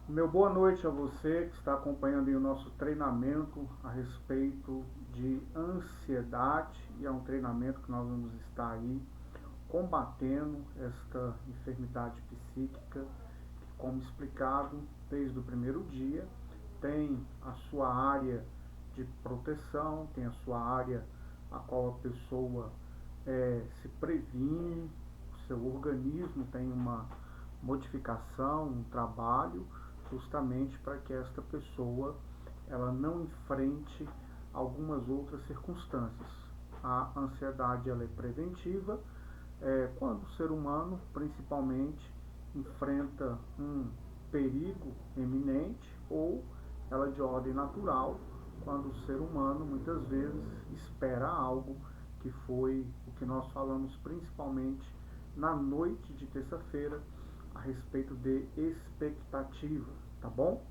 Meu boa noite a você que está acompanhando aí o nosso treinamento a respeito de ansiedade, e é um treinamento que nós vamos estar aí combatendo esta enfermidade psíquica que, como explicado desde o primeiro dia, tem a sua área de proteção, tem a sua área a qual a pessoa se previne, o seu organismo tem uma modificação, um trabalho justamente para que esta pessoa ela não enfrente algumas outras circunstâncias. A ansiedade ela é preventiva quando o ser humano, principalmente, enfrenta um perigo eminente, ou ela de ordem natural, quando o ser humano muitas vezes espera algo, que foi o que nós falamos principalmente na noite de terça-feira a respeito de expectativa, tá bom?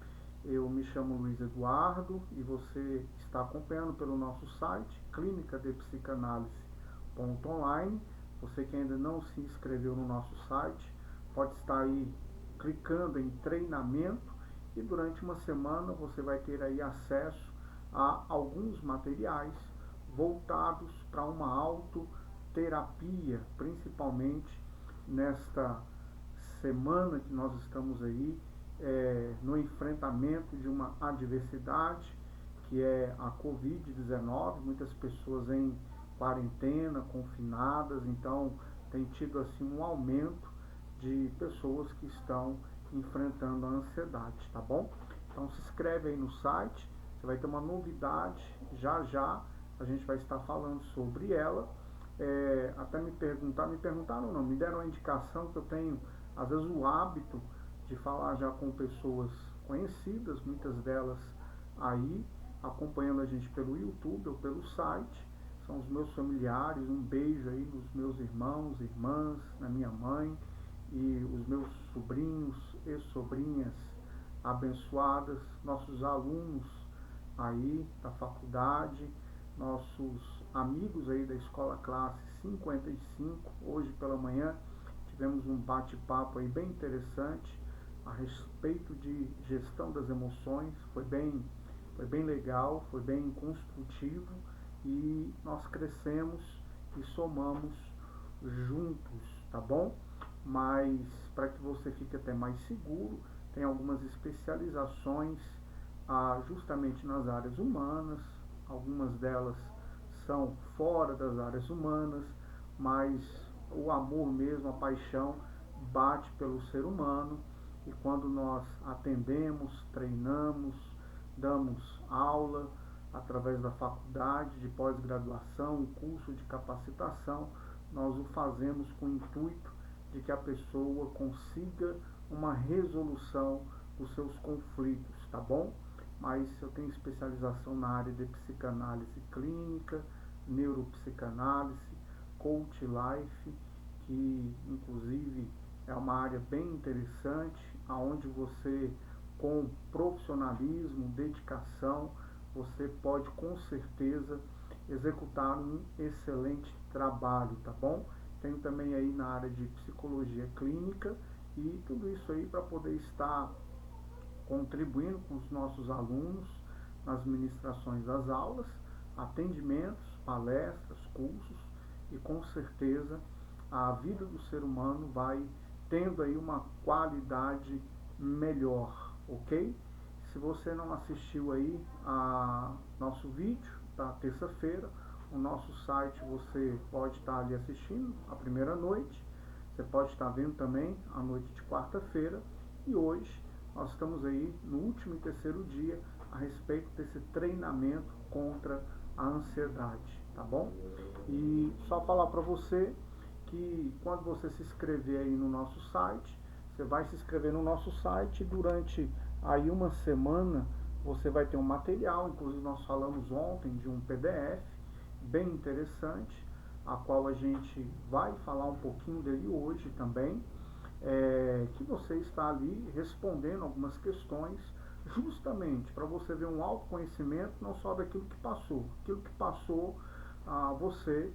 Eu me chamo Luiz Eduardo e você está acompanhando pelo nosso site clinicadepsicanálise.online. Você que ainda não se inscreveu no nosso site, pode estar aí clicando em treinamento, e durante uma semana você vai ter aí acesso a alguns materiais voltados para uma autoterapia, principalmente nesta semana que nós estamos aí no enfrentamento de uma adversidade que é a Covid-19, muitas pessoas em quarentena, confinadas, então tem tido assim um aumento de pessoas que estão enfrentando a ansiedade, tá bom? Então se inscreve aí no site, você vai ter uma novidade, já já a gente vai estar falando sobre ela. Até me perguntaram não, me deram a indicação que eu tenho, às vezes, o hábito de falar já com pessoas conhecidas, muitas delas aí acompanhando a gente pelo YouTube ou pelo site, são os meus familiares. Um beijo aí nos meus irmãos, irmãs, na minha mãe e os meus sobrinhos e sobrinhas abençoadas, nossos alunos aí da faculdade, nossos amigos aí da escola classe 55. Hoje pela manhã tivemos um bate-papo aí bem interessante a respeito de gestão das emoções. Foi bem legal, foi bem construtivo, e nós crescemos e somamos juntos, tá bom? Mas para que você fique até mais seguro, tem algumas especializações justamente nas áreas humanas. Algumas delas são fora das áreas humanas, mas o amor mesmo, a paixão, bate pelo ser humano, e quando nós atendemos, treinamos, damos aula através da faculdade de pós-graduação, um curso de capacitação, nós o fazemos com o intuito de que a pessoa consiga uma resolução dos seus conflitos, tá bom? Mas eu tenho especialização na área de psicanálise clínica, neuropsicanálise, coach life, que inclusive é uma área bem interessante, aonde você, com profissionalismo, dedicação, você pode com certeza executar um excelente trabalho, tá bom? Tenho também aí na área de psicologia clínica, e tudo isso aí para poder estar contribuindo com os nossos alunos nas ministrações das aulas, atendimentos, palestras, cursos, e com certeza a vida do ser humano vai tendo aí uma qualidade melhor, ok? Se você não assistiu aí a nosso vídeo da terça-feira, o nosso site você pode estar ali assistindo a primeira noite, você pode estar vendo também a noite de quarta-feira, e hoje nós estamos aí no último e terceiro dia a respeito desse treinamento contra a ansiedade, tá bom? E só falar para você que quando você se inscrever aí no nosso site, você vai se inscrever no nosso site, durante aí uma semana você vai ter um material, inclusive nós falamos ontem de um PDF bem interessante, a qual a gente vai falar um pouquinho dele hoje também, que você está ali respondendo algumas questões, justamente para você ver um autoconhecimento, não só daquilo que passou. Aquilo que passou, você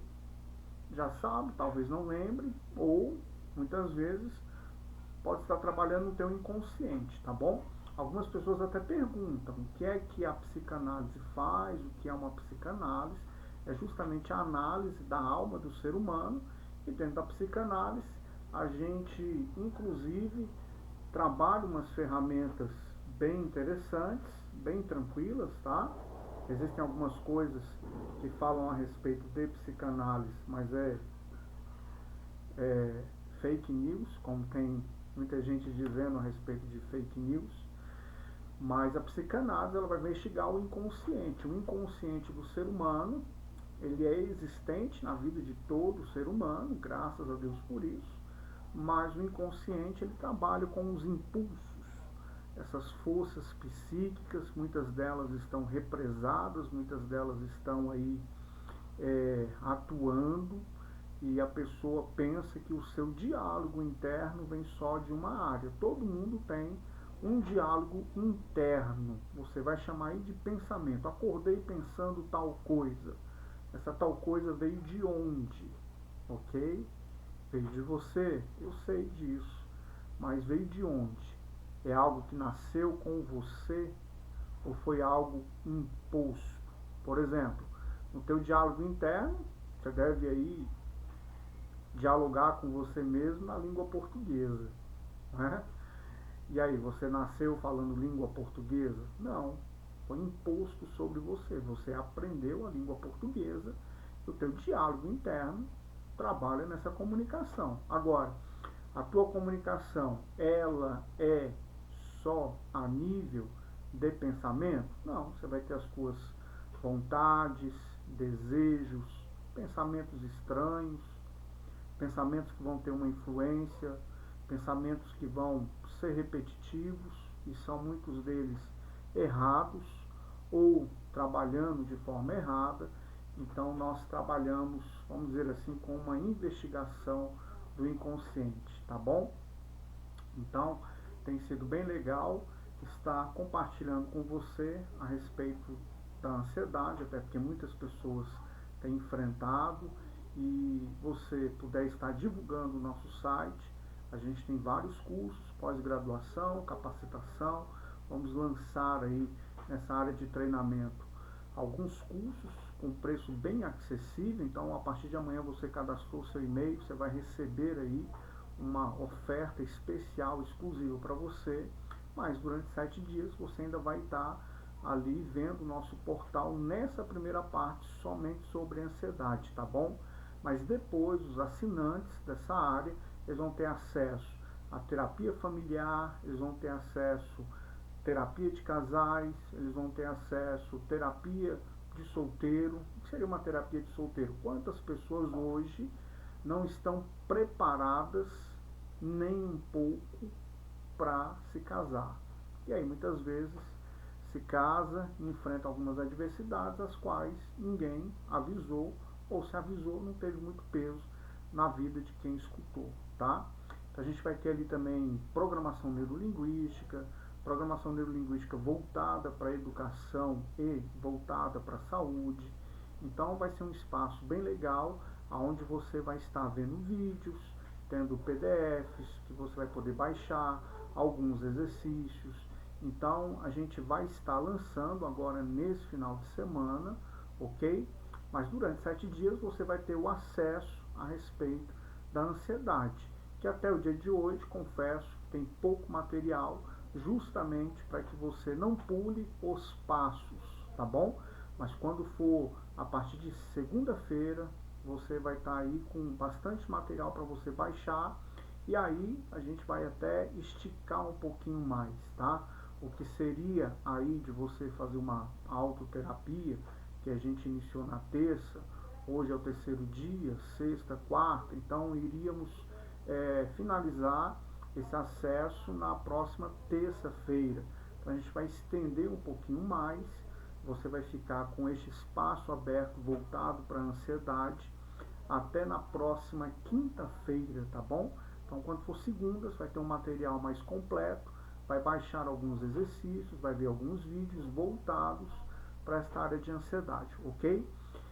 já sabe, talvez não lembre, ou muitas vezes pode estar trabalhando no teu inconsciente, tá bom? Algumas pessoas até perguntam o que é que a psicanálise faz, o que é uma psicanálise. É justamente a análise da alma do ser humano, e dentro da psicanálise a gente inclusive trabalha umas ferramentas bem interessantes, bem tranquilas, tá? Existem algumas coisas que falam a respeito de psicanálise, mas é fake news, como tem muita gente dizendo a respeito de fake news. Mas a psicanálise ela vai investigar o inconsciente. O inconsciente do ser humano, ele é existente na vida de todo ser humano, graças a Deus por isso. Mas o inconsciente ele trabalha com os impulsos, essas forças psíquicas, muitas delas estão represadas, muitas delas estão aí atuando, e a pessoa pensa que o seu diálogo interno vem só de uma área. Todo mundo tem um diálogo interno, você vai chamar aí de pensamento. Acordei pensando tal coisa. Essa tal coisa veio de onde? Ok? Veio de você? Eu sei disso. Mas veio de onde? É algo que nasceu com você ou foi algo imposto? Por exemplo, no teu diálogo interno, você deve aí dialogar com você mesmo na língua portuguesa, né? E aí, você nasceu falando língua portuguesa? Não, foi imposto sobre você. Você aprendeu a língua portuguesa, o teu diálogo interno trabalha nessa comunicação. Agora, a tua comunicação, ela é só a nível de pensamento? Não, você vai ter as tuas vontades, desejos, pensamentos estranhos, pensamentos que vão ter uma influência, pensamentos que vão ser repetitivos, e são muitos deles errados ou trabalhando de forma errada. Então nós trabalhamos, vamos dizer assim, com uma investigação do inconsciente, tá bom? Então tem sido bem legal estar compartilhando com você a respeito da ansiedade, até porque muitas pessoas têm enfrentado, e você puder estar divulgando o nosso site. A gente tem vários cursos, pós-graduação, capacitação. Vamos lançar aí nessa área de treinamento alguns cursos com preço bem acessível. Então, a partir de amanhã você cadastrou seu e-mail, você vai receber aí uma oferta especial, exclusiva para você. Mas durante 7 dias você ainda vai estar ali vendo o nosso portal nessa primeira parte somente sobre ansiedade, tá bom? Mas depois os assinantes dessa área, eles vão ter acesso à terapia familiar, eles vão ter acesso à terapia de casais, eles vão ter acesso à terapia de solteiro. O que seria uma terapia de solteiro? Quantas pessoas hoje não estão preparadas nem um pouco para se casar? E aí muitas vezes se casa e enfrenta algumas adversidades as quais ninguém avisou, ou se avisou não teve muito peso na vida de quem escutou, tá? Então a gente vai ter ali também programação neurolinguística voltada para a educação e voltada para a saúde. Então vai ser um espaço bem legal, onde você vai estar vendo vídeos, tendo PDFs que você vai poder baixar, alguns exercícios. Então a gente vai estar lançando agora nesse final de semana, ok? Mas durante 7 dias você vai ter o acesso a respeito da ansiedade, que até o dia de hoje, confesso, tem pouco material, justamente para que você não pule os passos, tá bom? Mas quando for a partir de segunda-feira, você vai estar aí com bastante material para você baixar, e aí a gente vai até esticar um pouquinho mais, tá? O que seria aí de você fazer uma autoterapia, que a gente iniciou na terça, hoje é o terceiro dia, sexta, quarta, então iríamos finalizar esse acesso na próxima terça-feira. Então a gente vai estender um pouquinho mais, você vai ficar com este espaço aberto voltado para a ansiedade até na próxima quinta-feira, tá bom? Então quando for segunda, você vai ter um material mais completo, vai baixar alguns exercícios, vai ver alguns vídeos voltados para esta área de ansiedade, ok?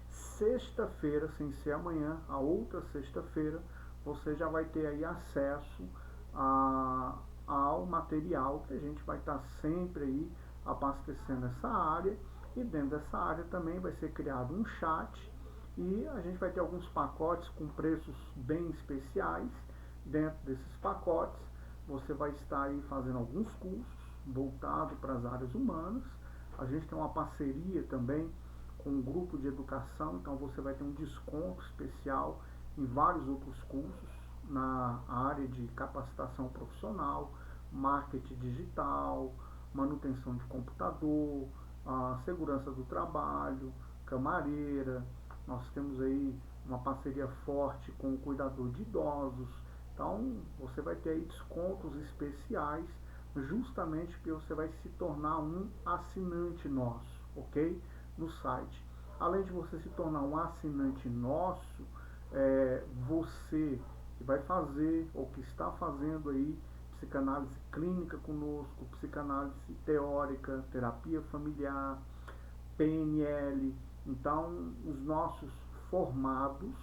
Sexta-feira, sem ser amanhã, a outra sexta-feira, você já vai ter aí acesso ao material que a gente vai estar sempre aí abastecendo essa área, e dentro dessa área também vai ser criado um chat e a gente vai ter alguns pacotes com preços bem especiais. Dentro desses pacotes você vai estar aí fazendo alguns cursos voltados para as áreas humanas. A gente tem uma parceria também com um grupo de educação, então você vai ter um desconto especial em vários outros cursos na área de capacitação profissional, marketing digital, manutenção de computador, a segurança do trabalho, camareira. Nós temos aí uma parceria forte com o cuidador de idosos. Então você vai ter aí descontos especiais, justamente porque você vai se tornar um assinante nosso, ok? No site. Além de você se tornar um assinante nosso, você que vai fazer ou que está fazendo aí psicanálise clínica conosco, psicanálise teórica, terapia familiar, PNL. Então, os nossos formados,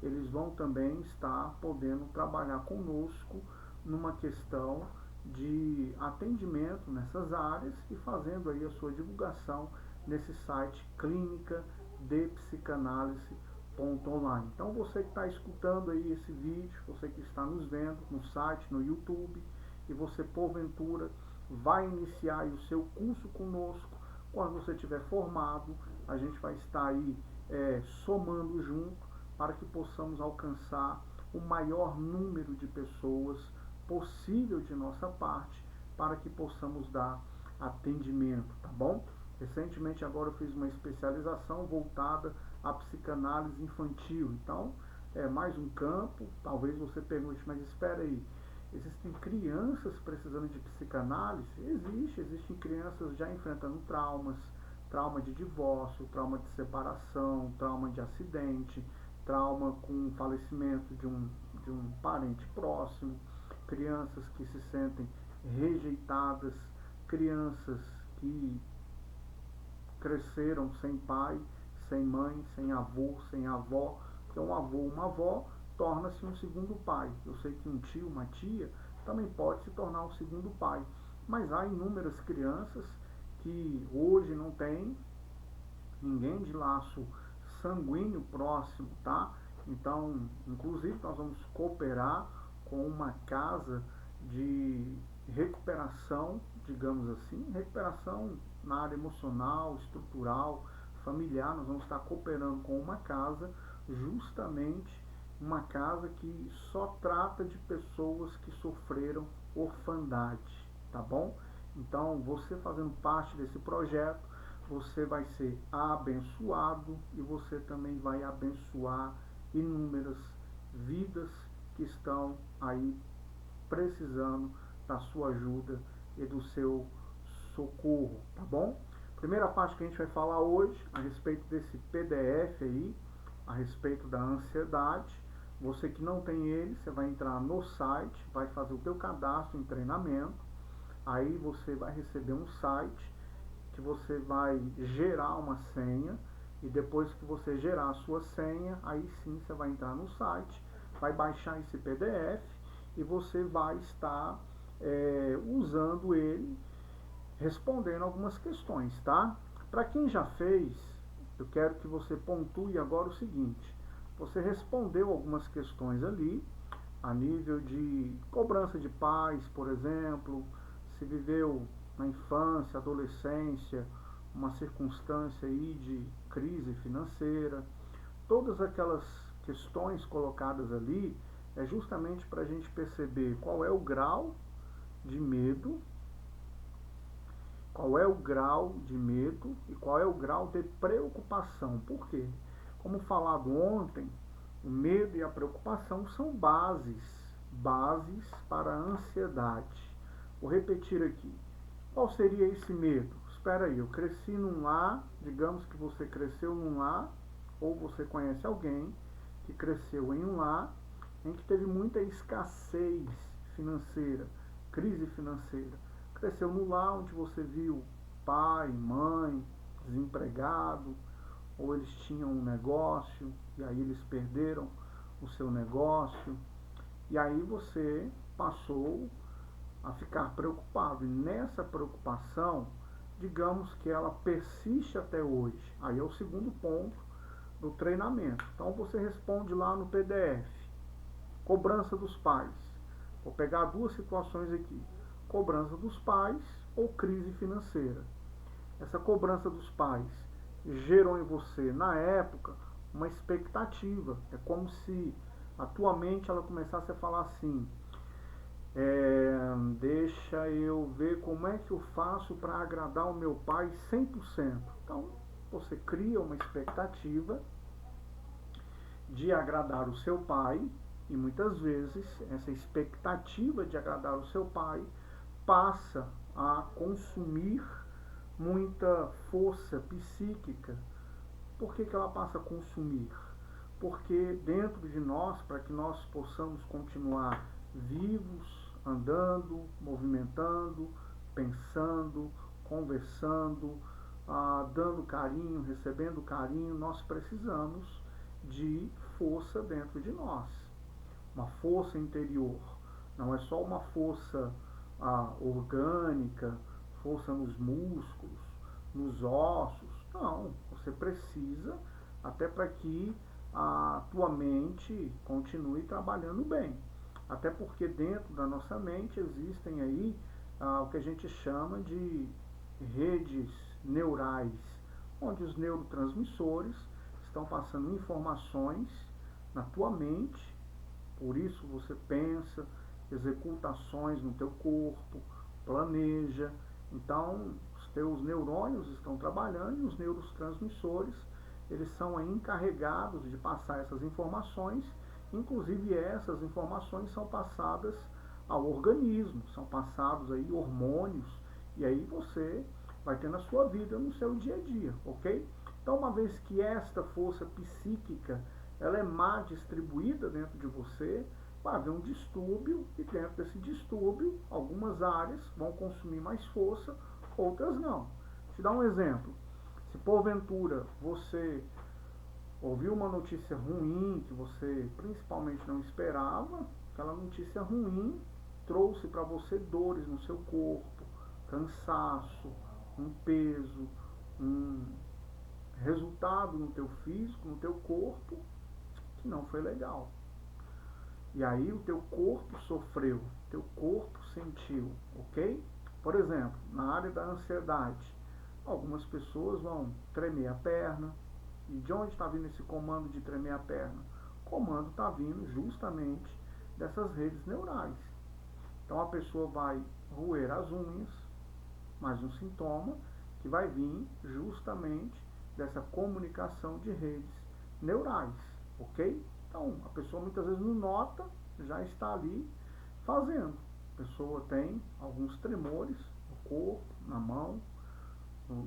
eles vão também estar podendo trabalhar conosco numa questão de atendimento nessas áreas e fazendo aí a sua divulgação nesse site clínica de psicanálise.online. Então, você que está escutando aí esse vídeo, você que está nos vendo no site, no YouTube, e você porventura vai iniciar aí o seu curso conosco, quando você estiver formado, a gente vai estar aí somando junto para que possamos alcançar o maior número de pessoas possível de nossa parte, para que possamos dar atendimento, tá bom? Recentemente agora eu fiz uma especialização voltada à psicanálise infantil, então é mais um campo. Talvez você pergunte, mas espera aí, existem crianças precisando de psicanálise? Existem crianças já enfrentando traumas, trauma de divórcio, trauma de separação, trauma de acidente, trauma com falecimento de um parente próximo, crianças que se sentem rejeitadas, crianças que cresceram sem pai, sem mãe, sem avô, sem avó, porque um avô, uma avó torna-se um segundo pai. Eu sei que um tio, uma tia também pode se tornar um segundo pai, mas há inúmeras crianças que hoje não têm ninguém de laço sanguíneo próximo, tá? Então, inclusive, nós vamos cooperar com uma casa de recuperação, digamos assim, recuperação na área emocional, estrutural, familiar. Nós vamos estar cooperando com uma casa, justamente uma casa que só trata de pessoas que sofreram orfandade, tá bom? Então, você fazendo parte desse projeto, você vai ser abençoado e você também vai abençoar inúmeras vidas que estão aí precisando da sua ajuda e do seu socorro, tá bom? Primeira parte que a gente vai falar hoje a respeito desse PDF aí, a respeito da ansiedade. Você que não tem ele, você vai entrar no site, vai fazer o teu cadastro em treinamento, aí você vai receber um site que você vai gerar uma senha, e depois que você gerar a sua senha, aí sim você vai entrar no site, vai baixar esse PDF e você vai estar usando ele, respondendo algumas questões, tá? Para quem já fez, eu quero que você pontue agora o seguinte: você respondeu algumas questões ali, a nível de cobrança de pais, por exemplo, se viveu na infância, adolescência, uma circunstância aí de crise financeira. Todas aquelas questões colocadas ali é justamente para a gente perceber qual é o grau de medo, qual é o grau de medo e qual é o grau de preocupação. Por quê? Como falado ontem, o medo e a preocupação são bases para a ansiedade. Vou repetir aqui. Qual seria esse medo? Espera aí, eu cresci num lar, digamos que você cresceu num lar, ou você conhece alguém que cresceu em um lar em que teve muita escassez financeira, crise financeira. Cresceu no lar onde você viu pai, mãe, desempregado, ou eles tinham um negócio e aí eles perderam o seu negócio, e aí você passou a ficar preocupado. E nessa preocupação, digamos que ela persiste até hoje. Aí é o segundo ponto do treinamento. Então você responde lá no PDF. Cobrança dos pais. Vou pegar duas situações aqui. Cobrança dos pais ou crise financeira. Essa cobrança dos pais gerou em você, na época, uma expectativa. É como se a tua mente ela começasse a falar assim: deixa eu ver como é que eu faço para agradar o meu pai 100%. Então, você cria uma expectativa de agradar o seu pai e muitas vezes essa expectativa de agradar o seu pai passa a consumir muita força psíquica. Por que ela passa a consumir? Porque dentro de nós, para que nós possamos continuar vivos, andando, movimentando, pensando, conversando, dando carinho, recebendo carinho, nós precisamos de força dentro de nós. Uma força interior. Não é só uma força orgânica, força nos músculos, nos ossos. Não, você precisa até para que a tua mente continue trabalhando bem. Até porque dentro da nossa mente existem aí o que a gente chama de redes neurais, onde os neurotransmissores estão passando informações na tua mente. Por isso você pensa, executa ações no teu corpo, planeja. Então, os teus neurônios estão trabalhando e os neurotransmissores, eles são aí encarregados de passar essas informações. Inclusive essas informações são passadas ao organismo, são passados aí hormônios, e aí você vai ter na sua vida, no seu dia a dia, ok? Então, uma vez que esta força psíquica ela é má distribuída dentro de você, vai haver um distúrbio, e dentro desse distúrbio, algumas áreas vão consumir mais força, outras não. Vou te dar um exemplo. Se porventura você ouviu uma notícia ruim, que você principalmente não esperava, aquela notícia ruim trouxe para você dores no seu corpo, cansaço, um peso, um resultado no teu físico, no teu corpo, que não foi legal. E aí o teu corpo sofreu, teu corpo sentiu, ok? Por exemplo, na área da ansiedade, algumas pessoas vão tremer a perna. E de onde está vindo esse comando de tremer a perna? O comando está vindo justamente dessas redes neurais. Então a pessoa vai roer as unhas, mais um sintoma que vai vir justamente dessa comunicação de redes neurais, ok? Então, a pessoa muitas vezes não nota, já está ali fazendo. A pessoa tem alguns tremores no corpo, na mão,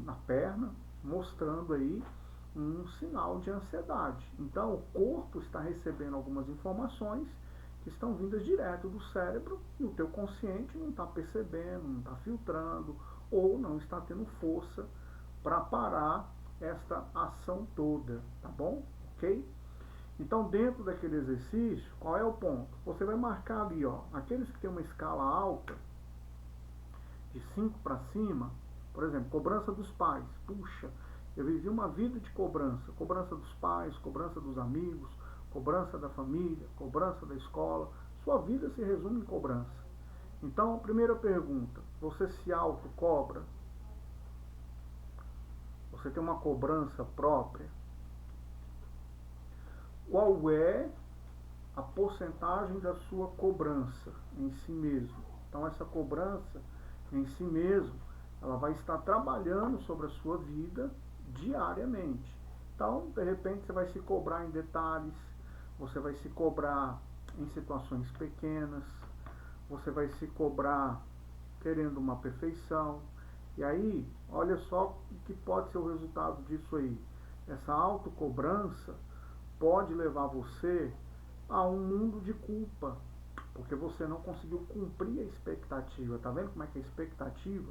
na perna, mostrando aí um sinal de ansiedade. Então, o corpo está recebendo algumas informações que estão vindas direto do cérebro e o teu consciente não está percebendo, não está filtrando ou não está tendo força para parar esta ação toda, tá bom? Ok? Então, dentro daquele exercício, qual é o ponto? Você vai marcar ali, ó, aqueles que têm uma escala alta, de 5 para cima, por exemplo, cobrança dos pais. Puxa, eu vivi uma vida de cobrança. Cobrança dos pais, cobrança dos amigos, cobrança da família, cobrança da escola. Sua vida se resume em cobrança. Então, a primeira pergunta, você se autocobra? Você tem uma cobrança própria? Qual é a porcentagem da sua cobrança em si mesmo? Então, essa cobrança em si mesmo, ela vai estar trabalhando sobre a sua vida diariamente. Então, de repente, você vai se cobrar em detalhes, você vai se cobrar em situações pequenas, você vai se cobrar querendo uma perfeição. E aí, olha só o que pode ser o resultado disso aí. Essa autocobrança pode levar você a um mundo de culpa, porque você não conseguiu cumprir a expectativa. Tá vendo como é que a expectativa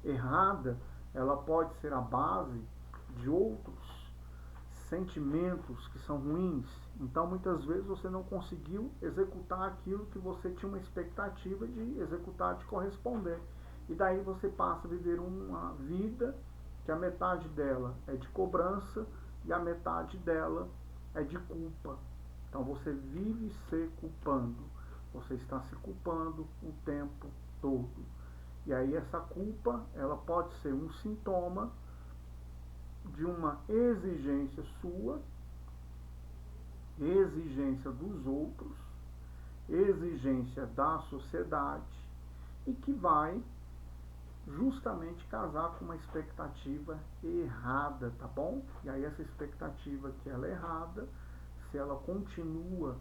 errada, ela pode ser a base de outros sentimentos que são ruins. Então muitas vezes você não conseguiu executar aquilo que você tinha uma expectativa de executar, de corresponder. E daí você passa a viver uma vida que a metade dela é de cobrança e a metade dela é de culpa. Então você vive se culpando. Você está se culpando o tempo todo. E aí essa culpa, ela pode ser um sintoma de uma exigência sua, exigência dos outros, exigência da sociedade e que vai justamente casar com uma expectativa errada, tá bom? E aí essa expectativa que ela é errada, se ela continua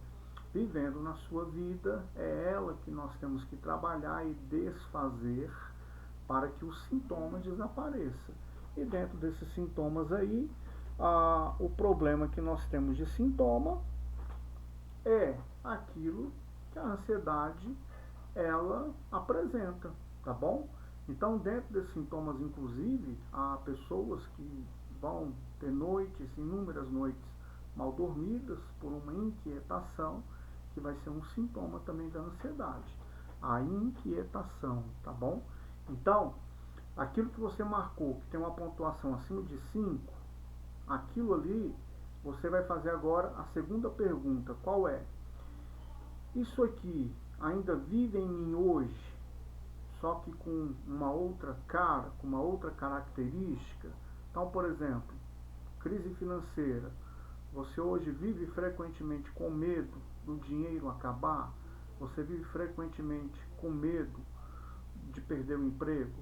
vivendo na sua vida, é ela que nós temos que trabalhar e desfazer para que os sintomas desapareçam. E dentro desses sintomas aí, o problema que nós temos de sintoma é aquilo que a ansiedade ela apresenta, tá bom? Então, dentro desses sintomas, inclusive, há pessoas que vão ter noites, inúmeras noites mal dormidas por uma inquietação, que vai ser um sintoma também da ansiedade. A inquietação, tá bom? Então, aquilo que você marcou, que tem uma pontuação acima de 5, aquilo ali, você vai fazer agora a segunda pergunta. Qual é? Isso aqui ainda vive em mim hoje, só que com uma outra cara, com uma outra característica? Então, por exemplo, crise financeira. Você hoje vive frequentemente com medo do dinheiro acabar? Você vive frequentemente com medo de perder o emprego?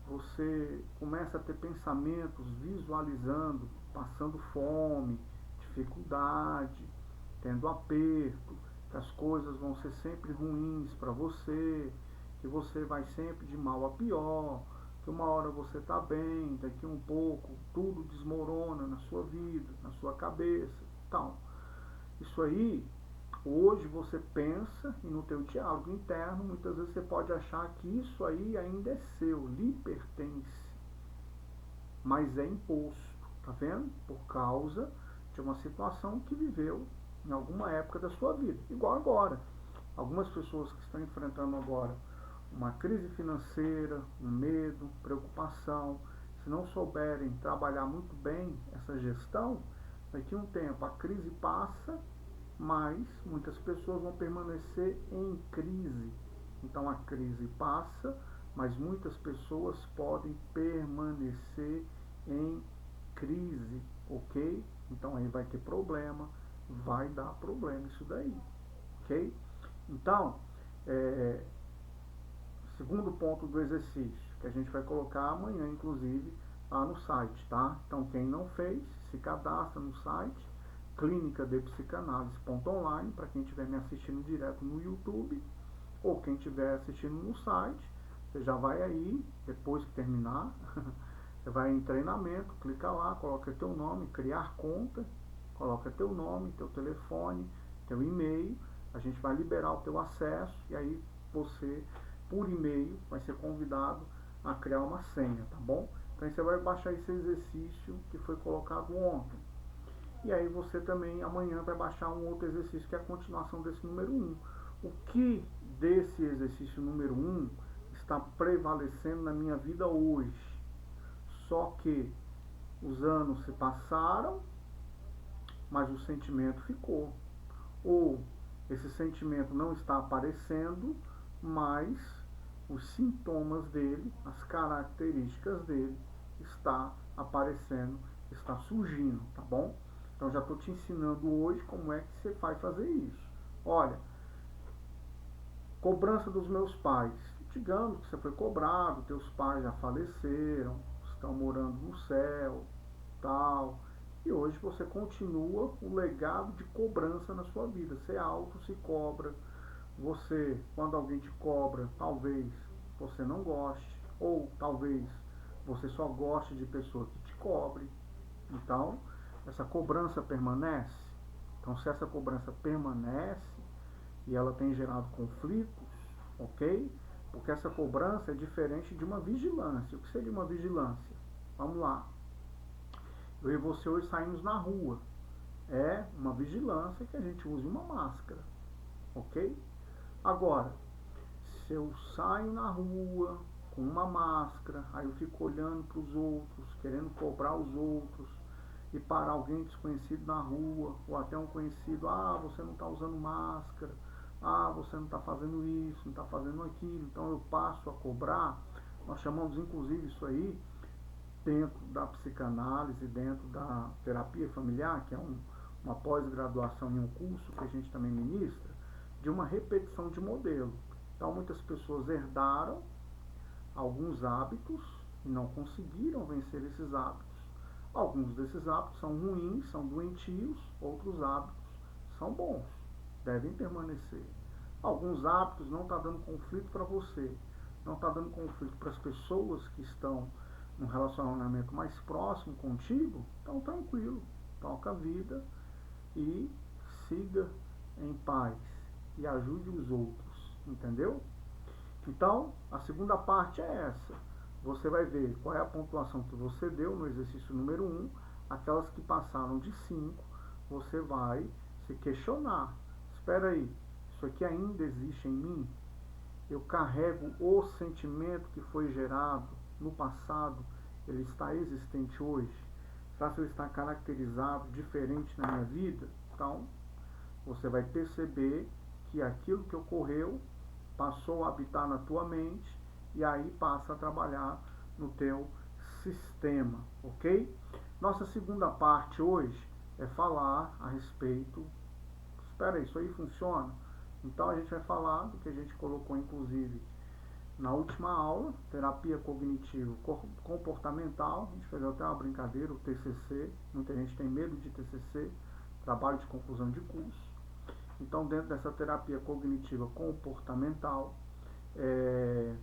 Você começa a ter pensamentos visualizando, passando fome, dificuldade, tendo aperto, que as coisas vão ser sempre ruins para você, que você vai sempre de mal a pior, que uma hora você está bem, daqui um pouco tudo desmorona na sua vida, na sua cabeça, tal. Isso aí, hoje você pensa e no teu diálogo interno, muitas vezes você pode achar que isso aí ainda é seu, lhe pertence, mas é imposto, tá vendo? Por causa de uma situação que viveu em alguma época da sua vida, igual agora. Algumas pessoas que estão enfrentando agora uma crise financeira, um medo, preocupação, se não souberem trabalhar muito bem essa gestão, daqui a um tempo a crise passa, mas muitas pessoas vão permanecer em crise. Então a crise passa, mas muitas pessoas podem permanecer em crise, ok? Então aí vai ter problema, vai dar problema isso daí, ok? Então, segundo ponto do exercício, que a gente vai colocar amanhã, inclusive, lá no site, tá? Então, quem não fez, se cadastra no site, clinicadepsicanalise.online, para quem estiver me assistindo direto no YouTube, ou quem estiver assistindo no site, você já vai aí, depois que terminar, você vai em treinamento, clica lá, coloca teu nome, criar conta, coloca teu nome, teu telefone, teu e-mail, a gente vai liberar o teu acesso e aí você, por e-mail, vai ser convidado a criar uma senha, tá bom? Então você vai baixar esse exercício que foi colocado ontem. E aí você também amanhã vai baixar um outro exercício que é a continuação desse número 1. O que desse exercício número 1 está prevalecendo na minha vida hoje? Só que os anos se passaram, mas o sentimento ficou. Ou esse sentimento não está aparecendo, mas os sintomas dele, as características dele está aparecendo, está surgindo, tá bom? Então já estou te ensinando hoje como é que você vai fazer isso. Olha, cobrança dos meus pais. Digamos que você foi cobrado, teus pais já faleceram, estão morando no céu, tal. E hoje você continua o legado de cobrança na sua vida. Você auto se cobra. Você, quando alguém te cobra, talvez você não goste, ou talvez você só goste de pessoa que te cobre. Então, essa cobrança permanece. Então, se essa cobrança permanece e ela tem gerado conflitos, ok? Porque essa cobrança é diferente de uma vigilância. O que seria uma vigilância? Vamos lá. Eu e você hoje saímos na rua. É uma vigilância que a gente use uma máscara, ok? Agora, se eu saio na rua com uma máscara, aí eu fico olhando para os outros, querendo cobrar os outros, e para alguém desconhecido na rua, ou até um conhecido, ah, você não está usando máscara, ah, você não está fazendo isso, não está fazendo aquilo, então eu passo a cobrar. Nós chamamos inclusive isso aí, dentro da psicanálise, dentro da terapia familiar, que é uma pós-graduação em um curso que a gente também ministra, de uma repetição de modelo. Então muitas pessoas herdaram alguns hábitos e não conseguiram vencer esses hábitos. Alguns desses hábitos são ruins, são doentios, outros hábitos são bons, devem permanecer. Alguns hábitos não estão dando conflito para você, não está dando conflito para as pessoas que estão num relacionamento mais próximo contigo, então tranquilo, toca a vida e siga em paz e ajude os outros, entendeu? Então, a segunda parte é essa. Você vai ver qual é a pontuação que você deu no exercício número 1. Aquelas que passaram de 5, você vai se questionar. Espera aí, isso aqui ainda existe em mim? Eu carrego o sentimento que foi gerado no passado, ele está existente hoje? Será que ele está caracterizado diferente na minha vida? Então, você vai perceber que aquilo que ocorreu passou a habitar na tua mente e aí passa a trabalhar no teu sistema, ok? Nossa segunda parte hoje é falar a respeito. Espera aí, isso aí funciona? Então a gente vai falar do que a gente colocou inclusive na última aula, terapia cognitivo comportamental. A gente fez até uma brincadeira, o TCC. Muita gente tem medo de TCC, trabalho de conclusão de curso. Então, dentro dessa terapia cognitiva comportamental, é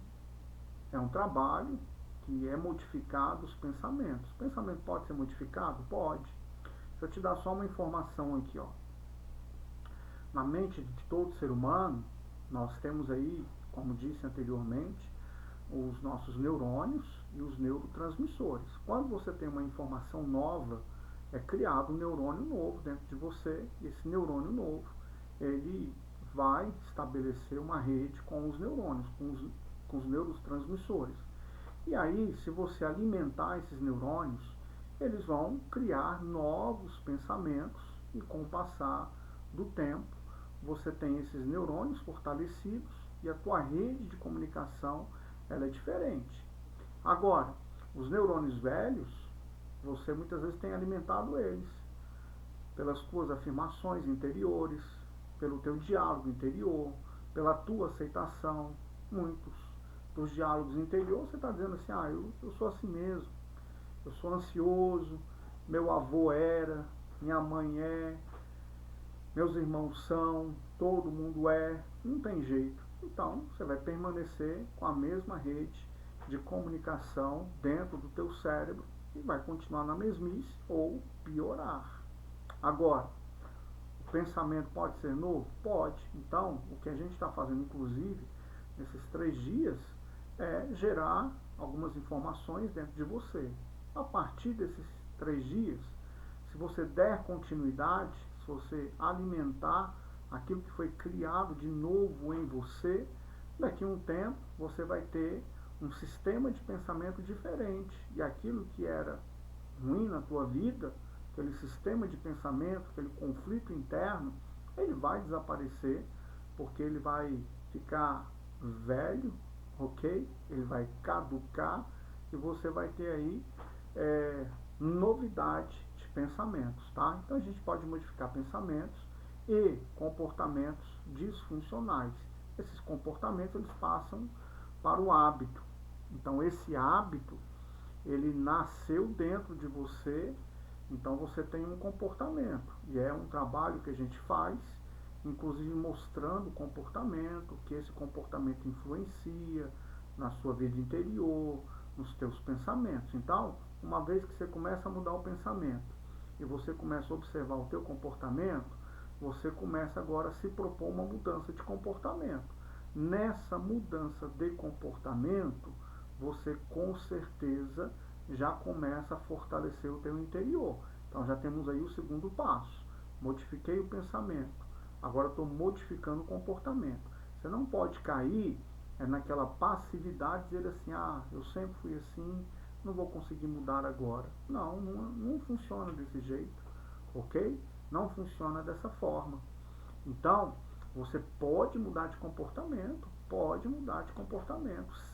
um trabalho que é modificado os pensamentos. O pensamento pode ser modificado? Pode. Deixa eu te dar só uma informação aqui, ó. Na mente de todo ser humano, nós temos aí, como disse anteriormente, os nossos neurônios e os neurotransmissores. Quando você tem uma informação nova, é criado um neurônio novo dentro de você, e esse neurônio novo, ele vai estabelecer uma rede com os neurônios, com os neurotransmissores. E aí, se você alimentar esses neurônios, eles vão criar novos pensamentos e com o passar do tempo, você tem esses neurônios fortalecidos e a tua rede de comunicação ela é diferente. Agora, os neurônios velhos, você muitas vezes tem alimentado eles pelas tuas afirmações interiores, pelo teu diálogo interior, pela tua aceitação. Muitos dos diálogos interiores você está dizendo assim, eu sou assim mesmo, eu sou ansioso, meu avô era, minha mãe é, meus irmãos são, todo mundo é, não tem jeito. Então, você vai permanecer com a mesma rede de comunicação dentro do teu cérebro e vai continuar na mesmice ou piorar. Agora, o pensamento pode ser novo? Pode. Então, o que a gente está fazendo, inclusive, nesses 3 dias, é gerar algumas informações dentro de você. A partir desses 3 dias, se você der continuidade, se você alimentar aquilo que foi criado de novo em você, daqui a um tempo você vai ter um sistema de pensamento diferente. E aquilo que era ruim na tua vida, aquele sistema de pensamento, aquele conflito interno, ele vai desaparecer, porque ele vai ficar velho, ok? Ele vai caducar e você vai ter aí novidade de pensamentos, tá? Então a gente pode modificar pensamentos e comportamentos disfuncionais. Esses comportamentos eles passam para o hábito. Então esse hábito ele nasceu dentro de você, então você tem um comportamento e é um trabalho que a gente faz, inclusive mostrando o comportamento, que esse comportamento influencia na sua vida interior, nos teus pensamentos. Então, uma vez que você começa a mudar o pensamento e você começa a observar o teu comportamento, você começa agora a se propor uma mudança de comportamento. Nessa mudança de comportamento, você com certeza já começa a fortalecer o teu interior. Então já temos aí o segundo passo. Modifiquei o pensamento. Agora estou modificando o comportamento. Você não pode cair naquela passividade, dizer assim, eu sempre fui assim, não vou conseguir mudar agora. Não funciona desse jeito, ok? Não funciona dessa forma. Então, você pode mudar de comportamento,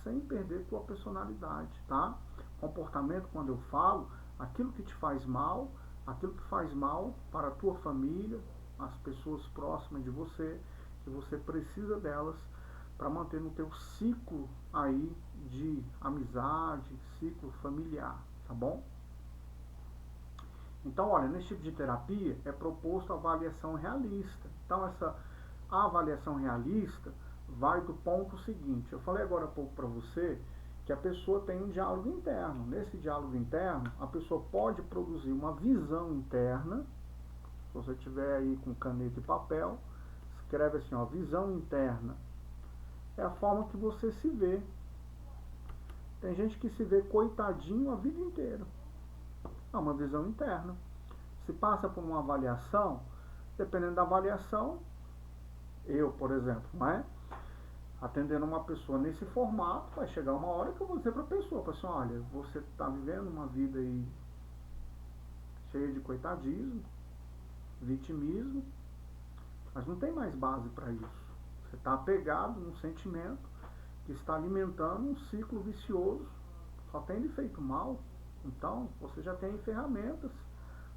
sem perder tua personalidade, tá? Comportamento, quando eu falo, aquilo que te faz mal, aquilo que faz mal para a tua família, as pessoas próximas de você, que você precisa delas para manter no teu ciclo aí de amizade, ciclo familiar, tá bom? Então, olha, nesse tipo de terapia é proposto a avaliação realista. Então, essa avaliação realista vai do ponto seguinte. Eu falei agora há pouco para você que a pessoa tem um diálogo interno. Nesse diálogo interno, a pessoa pode produzir uma visão interna. Se você tiver aí com caneta e papel, escreve assim, ó, visão interna. É a forma que você se vê. Tem gente que se vê coitadinho a vida inteira. É uma visão interna. Se passa por uma avaliação, dependendo da avaliação, eu, por exemplo, não é? Atendendo uma pessoa nesse formato, vai chegar uma hora que eu vou dizer para a pessoa, olha, você está vivendo uma vida aí cheia de coitadismo, vitimismo, mas não tem mais base para isso. Você está apegado num sentimento que está alimentando um ciclo vicioso, só tem lhe feito mal. Então, você já tem ferramentas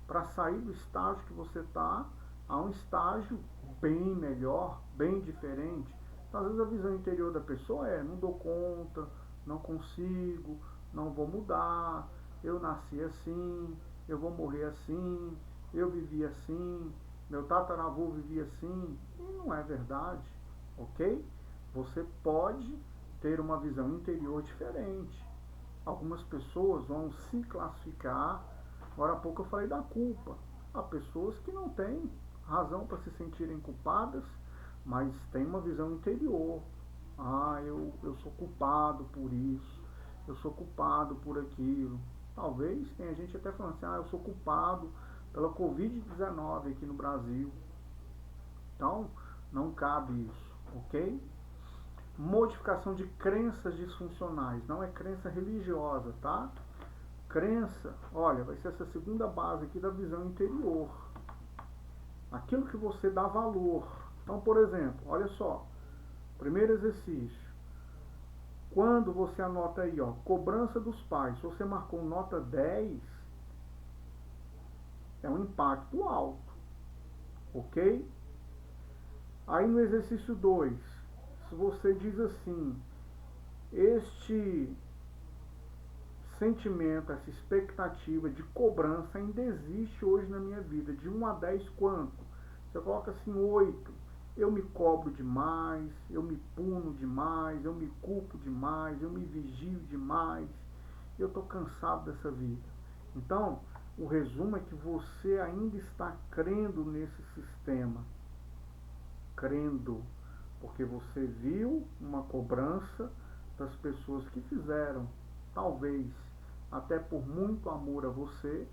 para sair do estágio que você está a um estágio bem melhor, bem diferente. Então, às vezes a visão interior da pessoa não dou conta, não consigo, não vou mudar, eu nasci assim, eu vou morrer assim, eu vivi assim, meu tataravô vivia assim. E não é verdade, ok? Você pode ter uma visão interior diferente. Algumas pessoas vão se classificar. Agora há pouco eu falei da culpa. Há pessoas que não têm razão para se sentirem culpadas, mas têm uma visão interior. Eu sou culpado por isso, eu sou culpado por aquilo. Talvez tenha gente até falando assim, eu sou culpado pela Covid-19 aqui no Brasil. Então, não cabe isso, ok? Modificação de crenças disfuncionais, não é crença religiosa, tá? Crença, olha, vai ser essa segunda base aqui da visão interior. Aquilo que você dá valor. Então, por exemplo, olha só, primeiro exercício. Quando você anota aí, ó, cobrança dos pais, se você marcou nota 10, é um impacto alto, ok? Aí no exercício 2, se você diz assim, este sentimento, essa expectativa de cobrança ainda existe hoje na minha vida, de 1 a 10 quanto? Você coloca assim 8, eu me cobro demais, eu me puno demais, eu me culpo demais, eu me vigio demais, eu estou cansado dessa vida. Então, o resumo é que você ainda está crendo nesse sistema, crendo, porque você viu uma cobrança das pessoas que fizeram, talvez até por muito amor a você.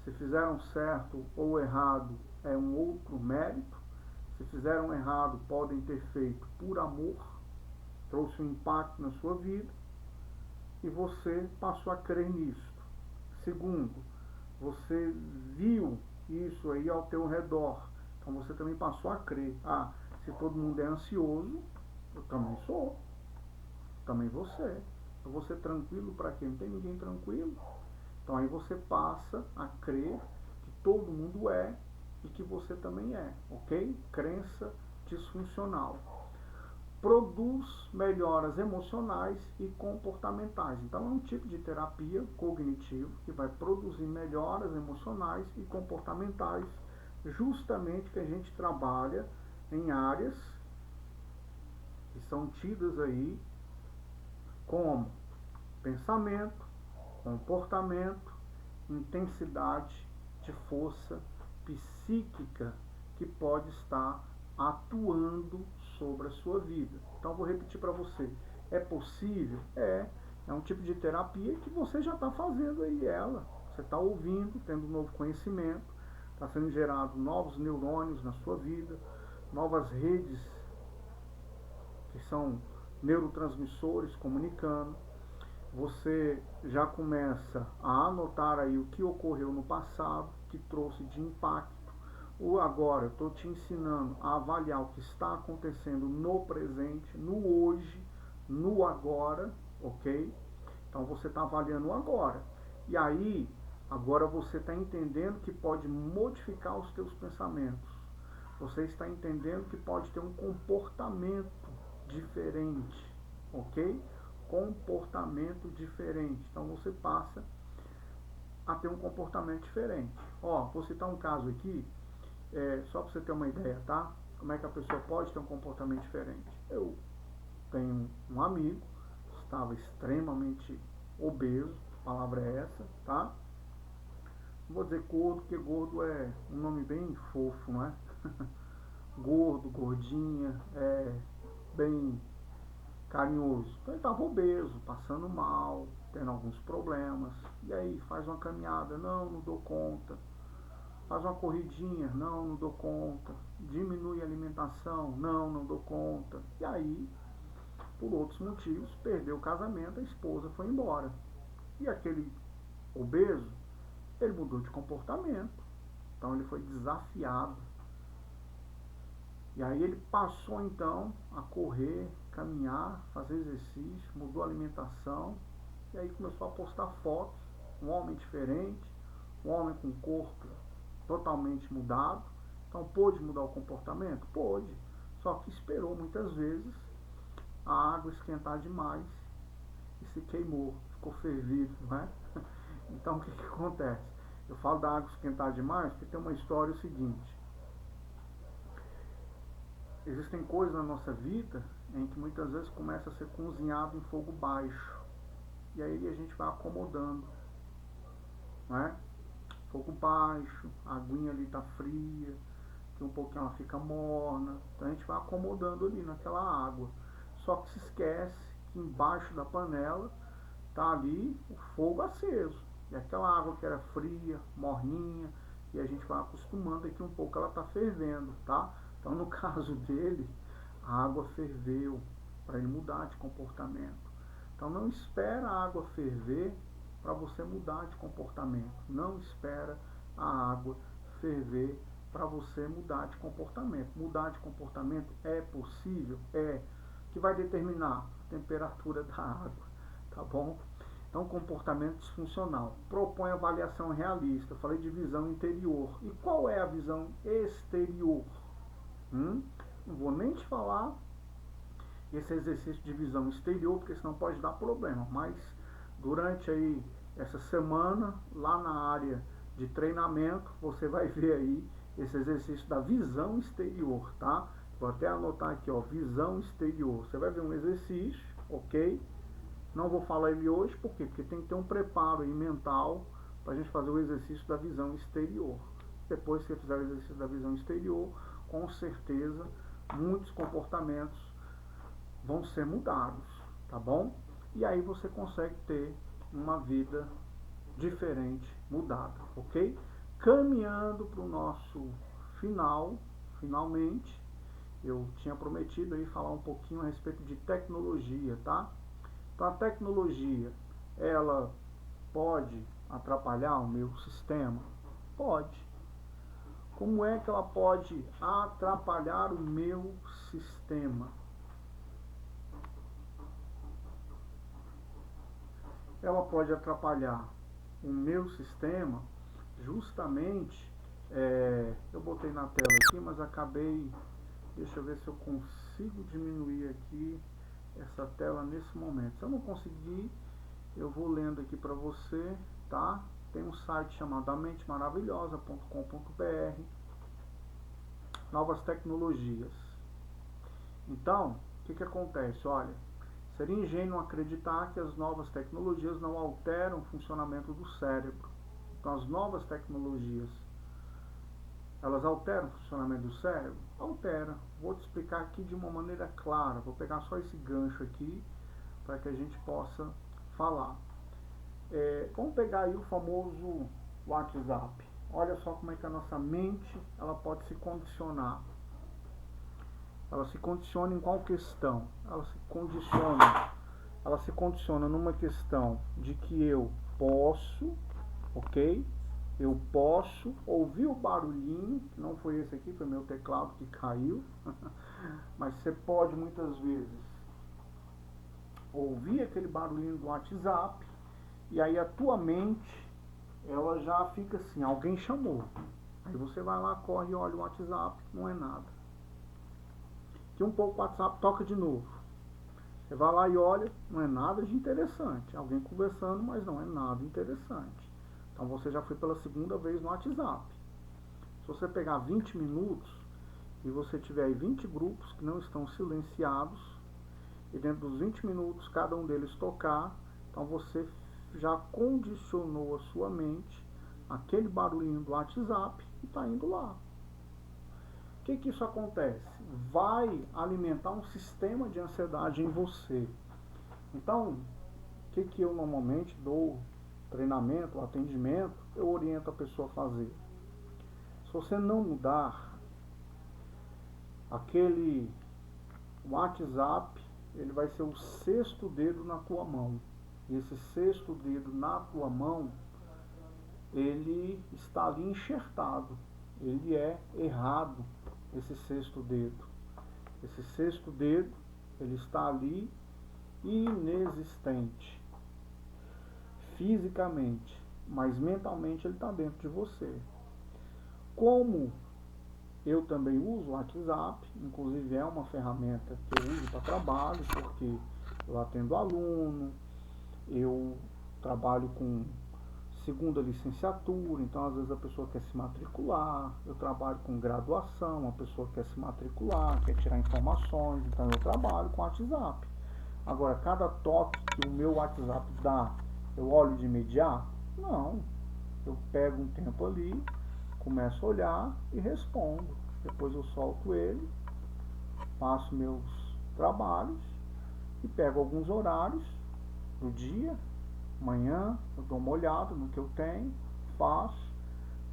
Se fizeram certo ou errado é um outro mérito. Se fizeram errado, podem ter feito por amor, trouxe um impacto na sua vida e você passou a crer nisso. Segundo, você viu isso aí ao teu redor, então você também passou a crer. Se todo mundo é ansioso, eu também sou, também você. Eu vou ser tranquilo para quem? Não tem ninguém tranquilo. Então aí você passa a crer que todo mundo é e que você também é, ok? Crença disfuncional. Produz melhoras emocionais e comportamentais. Então é um tipo de terapia cognitiva que vai produzir melhoras emocionais e comportamentais, justamente que a gente trabalha em áreas que são tidas aí como pensamento, comportamento, intensidade de força psíquica que pode estar atuando sobre a sua vida. Então vou repetir para você. É possível? É. É um tipo de terapia que você já está fazendo aí ela. Você está ouvindo, tendo um novo conhecimento, está sendo gerado novos neurônios na sua vida, novas redes que são neurotransmissores comunicando. Você já começa a anotar aí o que ocorreu no passado, que trouxe de impacto. O agora, eu estou te ensinando a avaliar o que está acontecendo no presente, no hoje, no agora, ok? Então você está avaliando o agora. E aí, agora você está entendendo que pode modificar os teus pensamentos. Você está entendendo que pode ter um comportamento diferente, ok? Comportamento diferente. Então você passa a ter um comportamento diferente. Ó, vou citar um caso aqui, só para você ter uma ideia, tá? Como é que a pessoa pode ter um comportamento diferente. Eu tenho um amigo, estava extremamente obeso, a palavra é essa, tá? Não vou dizer gordo, porque gordo é um nome bem fofo, não é? Gordo, gordinha, bem carinhoso. Então ele estava obeso, passando mal, tendo alguns problemas. E aí, faz uma caminhada, não dou conta. Faz uma corridinha, não dou conta. Diminui a alimentação, não dou conta. E aí, por outros motivos, perdeu o casamento, a esposa foi embora. E aquele obeso, ele mudou de comportamento. Então ele foi desafiado. E aí ele passou então a correr, caminhar, fazer exercício, mudou a alimentação. E aí começou a postar fotos, um homem diferente, um homem com o corpo totalmente mudado. Então pôde mudar o comportamento? Pôde. Só que esperou muitas vezes a água esquentar demais e se queimou, ficou fervido, não é? Então o que acontece? Eu falo da água esquentar demais porque tem uma história o seguinte. Existem coisas na nossa vida em que muitas vezes começa a ser cozinhado em fogo baixo. E aí a gente vai acomodando, não é? Fogo baixo, a aguinha ali tá fria, que um pouquinho ela fica morna. Então a gente vai acomodando ali naquela água. Só que se esquece que embaixo da panela tá ali o fogo aceso. E aquela água que era fria, morninha, e a gente vai acostumando aqui um pouco, ela tá fervendo, tá? Então no caso dele, a água ferveu para ele mudar de comportamento. Então não espera a água ferver para você mudar de comportamento. Não espera a água ferver para você mudar de comportamento. Mudar de comportamento é possível? É. Que vai determinar a temperatura da água, tá bom? Então, comportamento disfuncional. Propõe avaliação realista. Eu falei de visão interior. E qual é a visão exterior? Não vou nem te falar esse exercício de visão exterior, porque senão pode dar problema. Mas durante aí essa semana, lá na área de treinamento, você vai ver aí esse exercício da visão exterior, tá? Vou até anotar aqui, ó, visão exterior. Você vai ver um exercício, ok? Não vou falar ele hoje, por quê? Porque tem que ter um preparo aí mental para a gente fazer o exercício da visão exterior. Depois que você fizer o exercício da visão exterior, com certeza muitos comportamentos vão ser mudados, tá bom? E aí você consegue ter uma vida diferente, mudada, ok? Caminhando para o nosso finalmente, eu tinha prometido aí falar um pouquinho a respeito de tecnologia, tá? Então a tecnologia, ela pode atrapalhar o meu sistema? Pode. Como é que ela pode atrapalhar o meu sistema? Ela pode atrapalhar o meu sistema justamente, eu botei na tela aqui, mas acabei, deixa eu ver se eu consigo diminuir aqui essa tela nesse momento. Se eu não conseguir, eu vou lendo aqui para você, tá? Tem um site chamado amentemaravilhosa.com.br, novas tecnologias. Então, o que acontece? Olha, seria ingênuo acreditar que as novas tecnologias não alteram o funcionamento do cérebro. Então, as novas tecnologias, elas alteram o funcionamento do cérebro? Altera. Vou te explicar aqui de uma maneira clara. Vou pegar só esse gancho aqui para que a gente possa falar. Vamos pegar aí o famoso WhatsApp. Olha só como é que a nossa mente ela pode se condicionar. Ela se condiciona em qual questão? Ela se condiciona numa questão de que eu posso, ok? Eu posso ouvir o barulhinho, que não foi esse aqui, foi meu teclado que caiu, mas você pode muitas vezes ouvir aquele barulhinho do WhatsApp e aí a tua mente ela já fica assim, alguém chamou. Aí você vai lá, corre e olha o WhatsApp, não é nada. Daqui um pouco o WhatsApp toca de novo. Você vai lá e olha, não é nada de interessante. Alguém conversando, mas não é nada interessante. Então você já foi pela segunda vez no WhatsApp. Se você pegar 20 minutos e você tiver aí 20 grupos que não estão silenciados, e dentro dos 20 minutos cada um deles tocar, então você já condicionou a sua mente aquele barulhinho do WhatsApp e está indo lá. O que isso acontece? Vai alimentar um sistema de ansiedade em você. Então, o que eu normalmente dou treinamento, atendimento, eu oriento a pessoa a fazer. Se você não mudar, aquele WhatsApp, ele vai ser o sexto dedo na tua mão. E esse sexto dedo na tua mão, ele está ali enxertado. Ele é errado, esse sexto dedo. Esse sexto dedo, ele está ali inexistente. Fisicamente, mas mentalmente ele está dentro de você. Como eu também uso o WhatsApp, inclusive é uma ferramenta que eu uso para trabalho, porque eu atendo aluno, eu trabalho com segunda licenciatura, então às vezes a pessoa quer se matricular, eu trabalho com graduação, a pessoa quer se matricular, quer tirar informações, então eu trabalho com WhatsApp. Agora, cada toque que o meu WhatsApp dá, eu olho de imediato? Não. Eu pego um tempo ali, começo a olhar e respondo. Depois eu solto ele, faço meus trabalhos e pego alguns horários do dia. Amanhã eu dou uma olhada no que eu tenho, faço.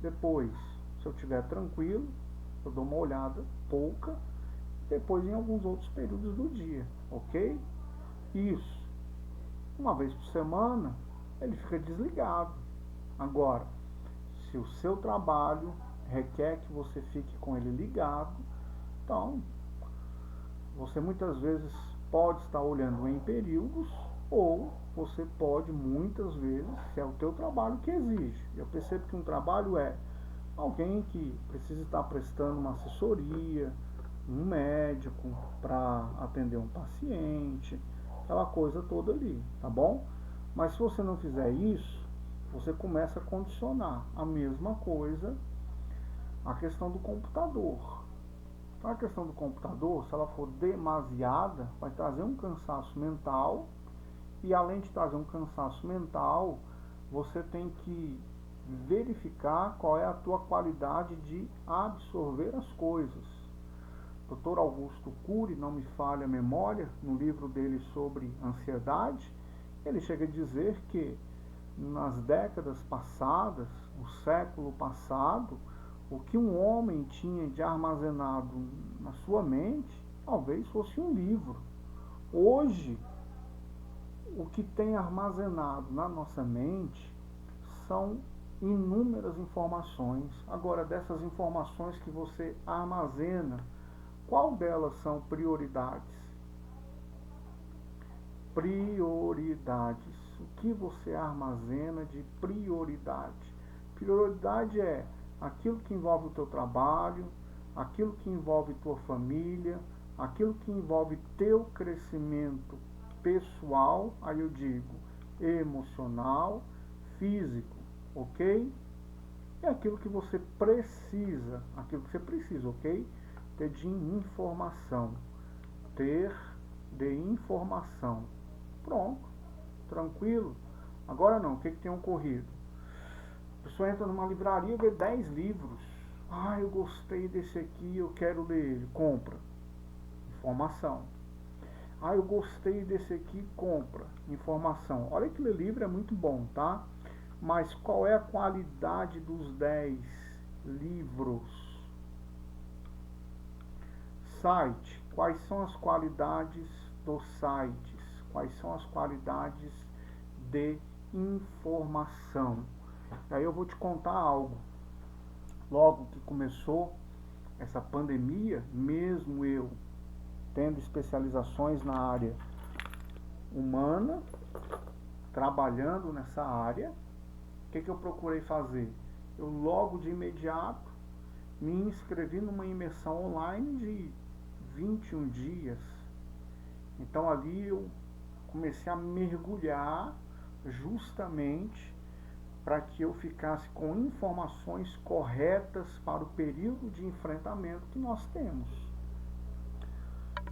Depois, se eu estiver tranquilo, eu dou uma olhada pouca. Depois em alguns outros períodos do dia, ok? Isso. Uma vez por semana, ele fica desligado. Agora, se o seu trabalho requer que você fique com ele ligado, então você muitas vezes pode estar olhando em períodos, ou você pode muitas vezes, se é o teu trabalho que exige. Eu percebo que um trabalho é alguém que precisa estar prestando uma assessoria, um médico para atender um paciente, aquela coisa toda ali, tá bom? Mas se você não fizer isso, você começa a condicionar. A mesma coisa a questão do computador. Então a questão do computador, se ela for demasiada, vai trazer um cansaço mental, e além de trazer um cansaço mental, você tem que verificar qual é a tua qualidade de absorver as coisas. Dr. Augusto Cury, não me falha a memória, no livro dele sobre ansiedade, ele chega a dizer que nas décadas passadas, no século passado, o que um homem tinha de armazenado na sua mente, talvez fosse um livro. Hoje, o que tem armazenado na nossa mente são inúmeras informações. Agora, dessas informações que você armazena, qual delas são prioridades? Prioridades. O que você armazena de prioridade? Prioridade é aquilo que envolve o teu trabalho, aquilo que envolve tua família, aquilo que envolve teu crescimento pessoal, aí eu digo emocional, físico, ok? É aquilo que você precisa, ok? Ter de informação, ter de informação. Pronto, tranquilo. Agora não, o que tem ocorrido? A pessoa entra numa livraria e vê 10 livros. Ah, eu gostei desse aqui, eu quero ler ele. Compra. Informação. eu gostei desse aqui, compra. Informação. Olha que o livro é muito bom, tá? Mas qual é a qualidade dos 10 livros? Site. Quais são as qualidades dos sites? Quais são as qualidades de informação? Aí eu vou te contar algo. Logo que começou essa pandemia, mesmo eu tendo especializações na área humana, trabalhando nessa área, o que eu procurei fazer? Eu logo de imediato me inscrevi numa imersão online de 21 dias. Então ali eu comecei a mergulhar justamente para que eu ficasse com informações corretas para o período de enfrentamento que nós temos.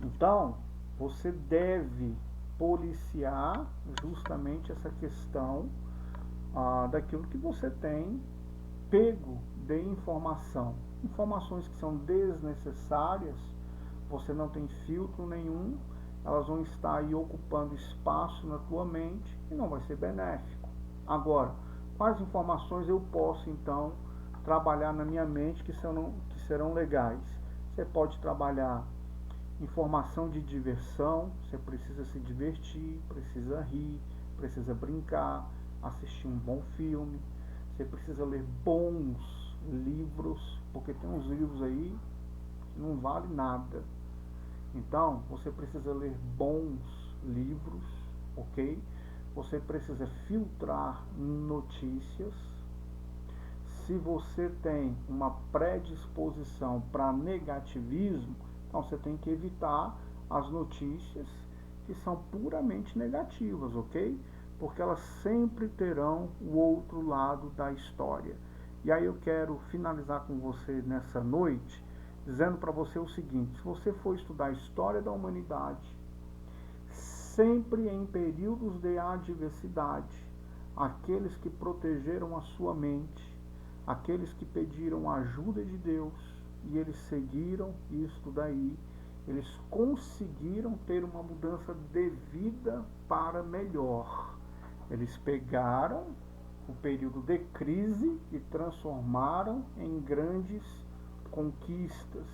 Então, você deve policiar justamente essa questão daquilo que você tem pego de informação. Informações que são desnecessárias, você não tem filtro nenhum, elas vão estar aí ocupando espaço na tua mente e não vai ser benéfico. Agora, quais informações eu posso então trabalhar na minha mente que serão legais? Você pode trabalhar informação de diversão, você precisa se divertir, precisa rir, precisa brincar, assistir um bom filme, você precisa ler bons livros, porque tem uns livros aí que não valem nada. Então, você precisa ler bons livros, ok? Você precisa filtrar notícias. Se você tem uma predisposição para negativismo, então você tem que evitar as notícias que são puramente negativas, ok? Porque elas sempre terão o outro lado da história. E aí eu quero finalizar com você nessa noite, dizendo para você o seguinte: se você for estudar a história da humanidade, sempre em períodos de adversidade, aqueles que protegeram a sua mente, aqueles que pediram a ajuda de Deus e eles seguiram isto daí, eles conseguiram ter uma mudança de vida para melhor. Eles pegaram o período de crise e transformaram em grandes conquistas.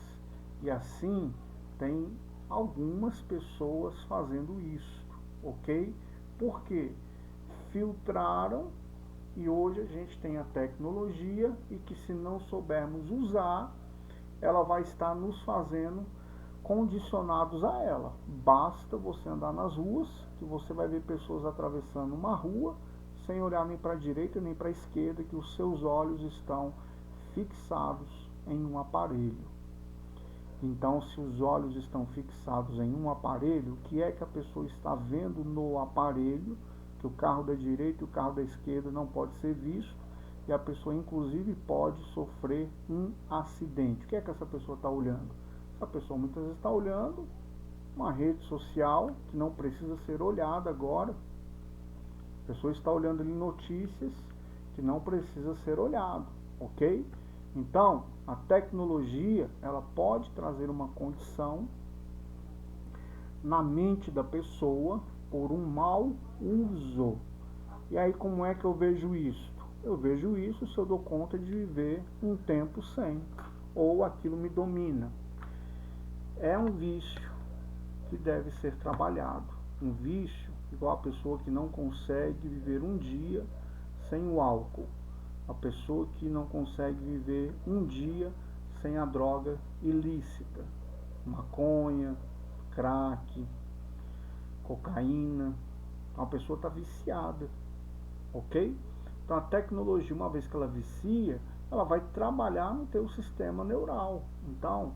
E assim tem algumas pessoas fazendo isso, ok? Porque filtraram e hoje a gente tem a tecnologia e que se não soubermos usar, ela vai estar nos fazendo condicionados a ela. Basta você andar nas ruas que você vai ver pessoas atravessando uma rua sem olhar nem para a direita nem para a esquerda, que os seus olhos estão fixados em um aparelho. Então, se os olhos estão fixados em um aparelho, o que é que a pessoa está vendo no aparelho? Que o carro da direita e o carro da esquerda não pode ser visto, e a pessoa inclusive pode sofrer um acidente. O que é que essa pessoa está olhando? Essa pessoa muitas vezes está olhando uma rede social que não precisa ser olhada agora. A pessoa está olhando ali notícias que não precisa ser olhado, ok? Então, a tecnologia, ela pode trazer uma condição na mente da pessoa por um mau uso. E aí, como é que eu vejo isso? Eu vejo isso se eu dou conta de viver um tempo sem, ou aquilo me domina. É um vício que deve ser trabalhado. Um vício igual a pessoa que não consegue viver um dia sem o álcool. A pessoa que não consegue viver um dia sem a droga ilícita. Maconha, crack, cocaína. Então a pessoa está viciada, ok? Então a tecnologia, uma vez que ela vicia, ela vai trabalhar no teu sistema neural. Então,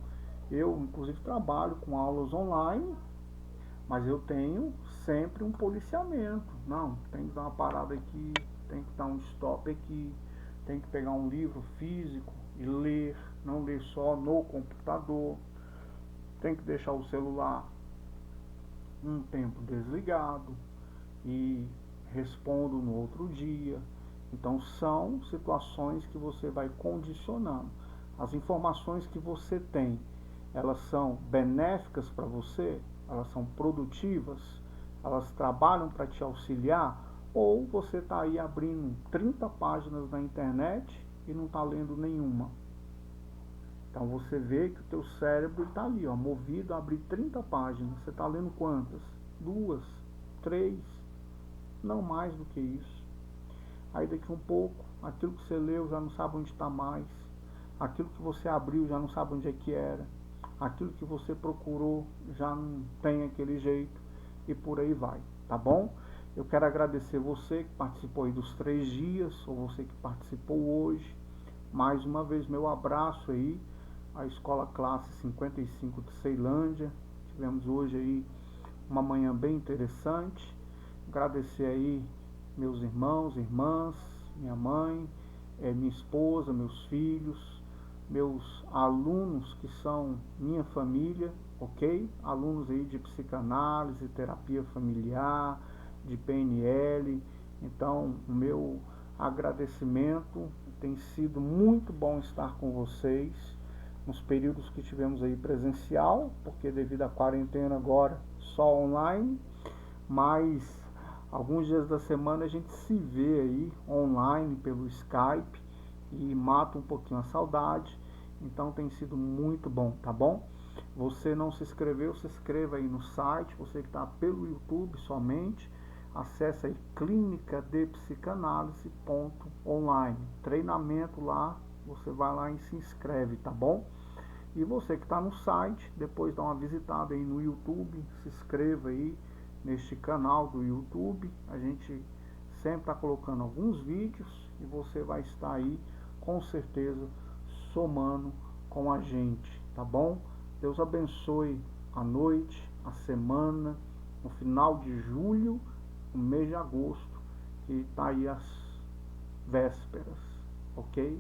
eu inclusive trabalho com aulas online, mas eu tenho sempre um policiamento. Não, tem que dar uma parada aqui, tem que dar um stop aqui, tem que pegar um livro físico e ler, não ler só no computador, tem que deixar o celular um tempo desligado e respondo no outro dia. Então são situações que você vai condicionando. As informações que você tem, elas são benéficas para você? elas são produtivas, elas trabalham para te auxiliar, ou você está aí abrindo 30 páginas na internet e não está lendo nenhuma. Então você vê que o teu cérebro está ali, ó, movido a abrir 30 páginas. Você está lendo quantas? 2, 3, não mais do que isso. Aí daqui um pouco, aquilo que você leu já não sabe onde está mais. Aquilo que você abriu já não sabe onde é que era. Aquilo que você procurou já não tem aquele jeito. E por aí vai, tá bom? Eu quero agradecer você que participou aí dos 3 dias, ou você que participou hoje. Mais uma vez, meu abraço aí à Escola Classe 55 de Ceilândia. Tivemos hoje aí uma manhã bem interessante. Agradecer aí meus irmãos, irmãs, minha mãe, minha esposa, meus filhos, meus alunos que são minha família, ok? Alunos aí de psicanálise, terapia familiar, de PNL. Então, o meu agradecimento, tem sido muito bom estar com vocês nos períodos que tivemos aí presencial, porque devido à quarentena agora só online, mas alguns dias da semana a gente se vê aí online pelo Skype e mata um pouquinho a saudade. Então tem sido muito bom, tá bom? Você não se inscreveu, se inscreva aí no site. Você que está pelo YouTube somente, acesse aí clinicadepsicanalise.online. Treinamento lá, você vai lá e se inscreve, tá bom? E você que está no site, depois dá uma visitada aí no YouTube, se inscreva aí neste canal do YouTube. A gente sempre está colocando alguns vídeos e você vai estar aí com certeza somando com a gente, tá bom? Deus abençoe a noite, a semana, no final de julho, o mês de agosto, que está aí as vésperas, ok?